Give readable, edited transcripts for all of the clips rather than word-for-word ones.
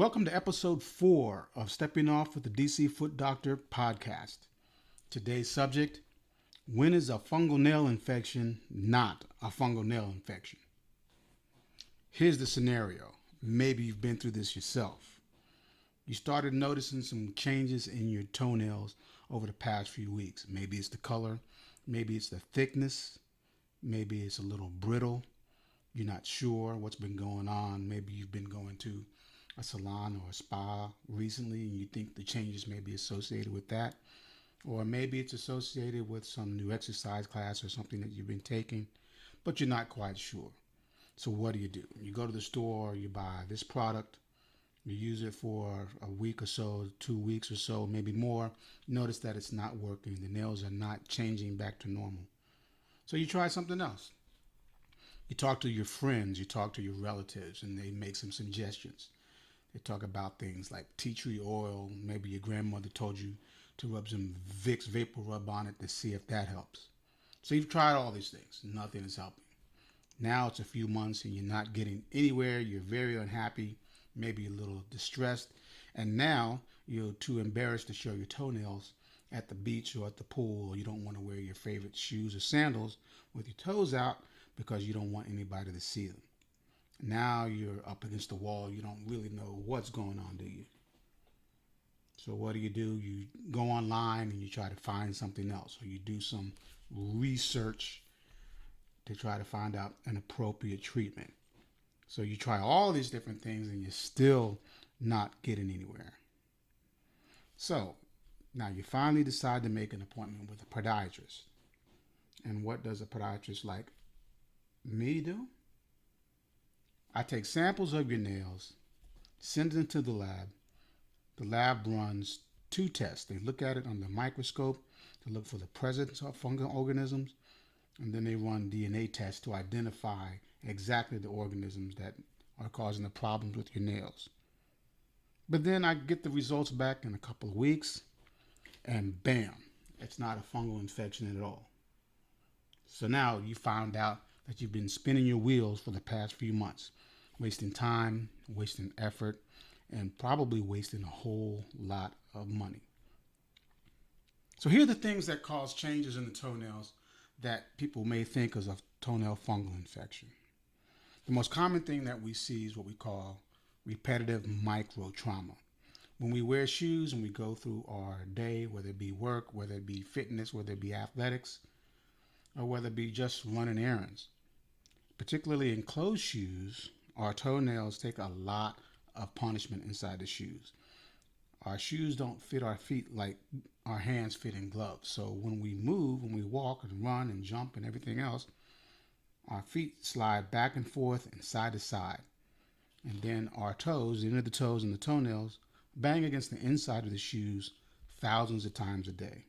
Welcome to episode 4 of Stepping Off with the DC Foot Doctor podcast. Today's subject: when is a fungal nail infection not a fungal nail infection? Here's the scenario. Maybe you've been through this yourself. You started noticing some changes in your toenails over the past few weeks. Maybe it's the color, maybe it's the thickness, maybe it's a little brittle. You're not sure what's been going on. Maybe you've been going to a salon or a spa recently and you think the changes may be associated with that. Or maybe it's associated with some new exercise class or something that you've been taking, but you're not quite sure. So what do? You go to the store, you buy this product, you use it for a week or so, 2 weeks or so, maybe more. Notice that it's not working. The nails are not changing back to normal. So you try something else. You talk to your friends, you talk to your relatives, and they make some suggestions. They talk about things like tea tree oil. Maybe your grandmother told you to rub some Vicks Vapor Rub on it to see if that helps. So you've tried all these things. Nothing is helping. Now it's a few months and you're not getting anywhere. You're very unhappy, maybe a little distressed. And now you're too embarrassed to show your toenails at the beach or at the pool. Or you don't want to wear your favorite shoes or sandals with your toes out because you don't want anybody to see them. Now you're up against the wall. You don't really know what's going on, do you? So what do? You go online and you try to find something else, or you do some research to try to find out an appropriate treatment. So you try all these different things and you're still not getting anywhere. So now you finally decide to make an appointment with a podiatrist. And what does a podiatrist like me do? I take samples of your nails, send them to the lab. The lab runs 2 tests. They look at it under the microscope to look for the presence of fungal organisms, and then they run DNA tests to identify exactly the organisms that are causing the problems with your nails. But then I get the results back in a couple of weeks, and bam, it's not a fungal infection at all. So now you found out that you've been spinning your wheels for the past few months, wasting time, wasting effort, and probably wasting a whole lot of money. So here are the things that cause changes in the toenails that people may think is a toenail fungal infection. The most common thing that we see is what we call repetitive micro trauma. When we wear shoes and we go through our day, whether it be work, whether it be fitness, whether it be athletics, or whether it be just running errands, particularly in closed shoes, our toenails take a lot of punishment inside the shoes. Our shoes don't fit our feet like our hands fit in gloves. So when we move, when we walk and run and jump and everything else, our feet slide back and forth and side to side. And then our toes, the end of the toes and the toenails, bang against the inside of the shoes thousands of times a day.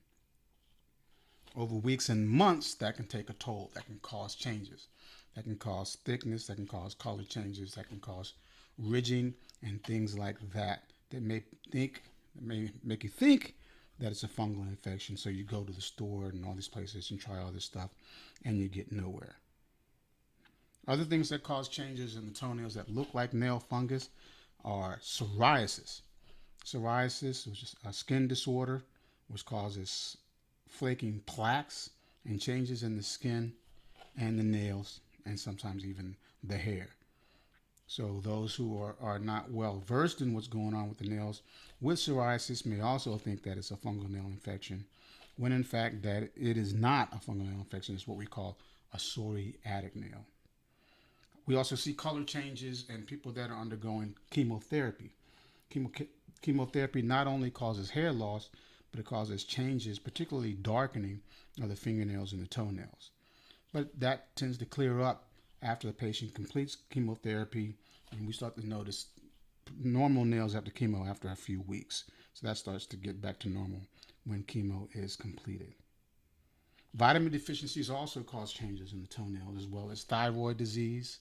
Over weeks and months, that can take a toll. That can cause changes. That can cause thickness. That can cause color changes. That can cause ridging and things like that. That may make you think that it's a fungal infection. So you go to the store and all these places and try all this stuff, and you get nowhere. Other things that cause changes in the toenails that look like nail fungus are psoriasis. Psoriasis, which is a skin disorder, which causes flaking plaques and changes in the skin and the nails and sometimes even the hair. So those who are not well versed in what's going on with the nails with psoriasis may also think that it's a fungal nail infection, when in fact that it is not a fungal nail infection. It's what we call a psoriatic nail. We also see color changes in people that are undergoing chemotherapy. Chemotherapy not only causes hair loss, but it causes changes, particularly darkening of the fingernails and the toenails. But that tends to clear up after the patient completes chemotherapy, and we start to notice normal nails after chemo after a few weeks. So that starts to get back to normal when chemo is completed. Vitamin deficiencies also cause changes in the toenails, as well as thyroid disease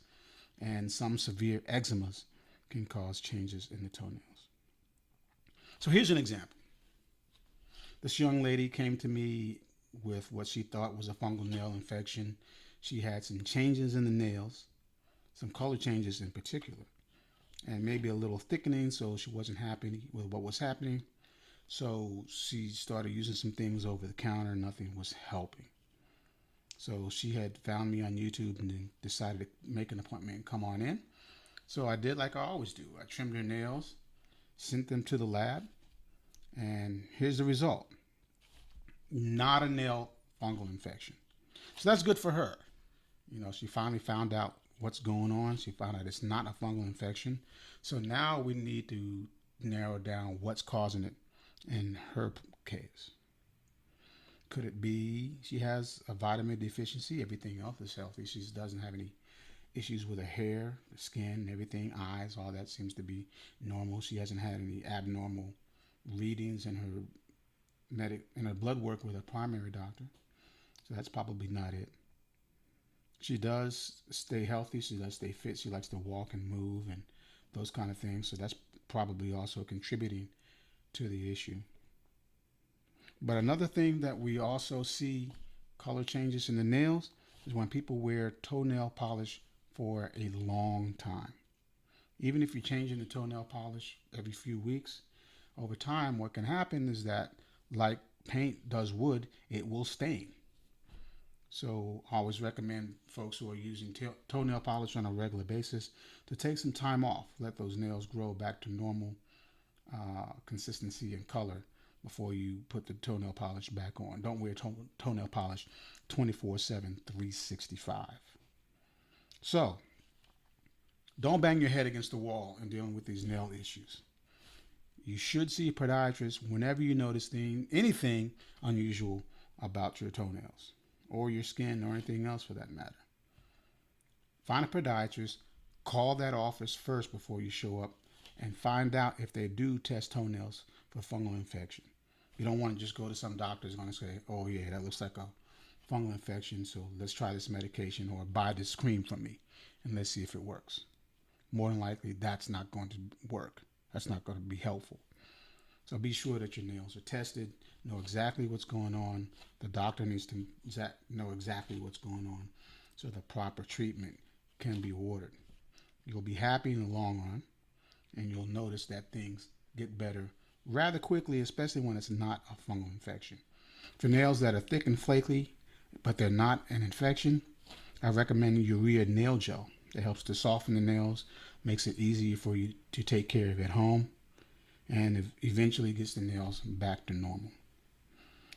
and some severe eczemas can cause changes in the toenails. So here's an example. This young lady came to me with what she thought was a fungal nail infection. She had some changes in the nails, some color changes in particular. and maybe a little thickening, so she wasn't happy with what was happening. So she started using some things over the counter. Nothing was helping. So she had found me on YouTube and then decided to make an appointment and come on in. So I did like I always do. I trimmed her nails, sent them to the lab, and here's the result. Not a nail fungal infection. So that's good for her. She finally found out what's going on. She found out it's not a fungal infection. So now we need to narrow down what's causing it in her case. Could it be she has a vitamin deficiency? Everything else is healthy. She doesn't have any issues with her hair, the skin, everything, eyes, all that seems to be normal. She hasn't had any abnormal readings in her blood work with her primary doctor. So that's probably not it. She does stay healthy. She does stay fit. She likes to walk and move and those kind of things. So that's probably also contributing to the issue. But another thing that we also see color changes in the nails is when people wear toenail polish for a long time. Even if you're changing the toenail polish every few weeks, over time what can happen is that, like paint does wood, it will stain. So I always recommend folks who are using toenail polish on a regular basis to take some time off, let those nails grow back to normal consistency and color before you put the toenail polish back on. Don't wear toenail polish 24/7, 365. So don't bang your head against the wall in dealing with these nail issues. You should see a podiatrist whenever you notice anything unusual about your toenails or your skin or anything else for that matter. Find a podiatrist, call that office first before you show up, and find out if they do test toenails for fungal infection. You don't want to just go to some doctor who's going to say, oh yeah, that looks like a fungal infection, so let's try this medication or buy this cream from me and let's see if it works. More than likely, that's not going to work. That's not going to be helpful. So be sure that your nails are tested, know exactly what's going on. The doctor needs to know exactly what's going on so the proper treatment can be ordered. You'll be happy in the long run, and you'll notice that things get better rather quickly, especially when it's not a fungal infection. For nails that are thick and flaky, but they're not an infection, I recommend urea nail gel. It helps to soften the nails, makes it easier for you to take care of at home, and it eventually gets the nails back to normal.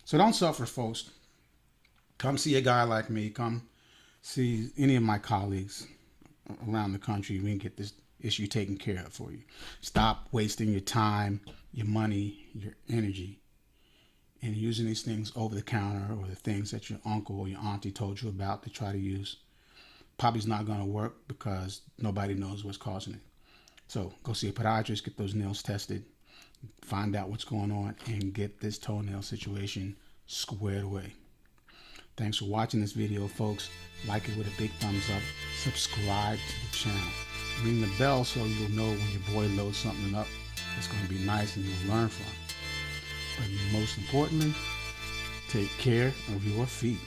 So don't suffer, folks. Come see a guy like me. Come see any of my colleagues around the country. We can get this issue taken care of for you. Stop wasting your time, your money, your energy, and using these things over the counter or the things that your uncle or your auntie told you about to try to use. Probably is not going to work because nobody knows what's causing it. So go see a podiatrist, get those nails tested, find out what's going on, and get this toenail situation squared away. Thanks for watching this video, folks. Like it with a big thumbs up. Subscribe to the channel. Ring the bell so you'll know when your boy loads something up that's going to be nice and you'll learn from. But most importantly, take care of your feet.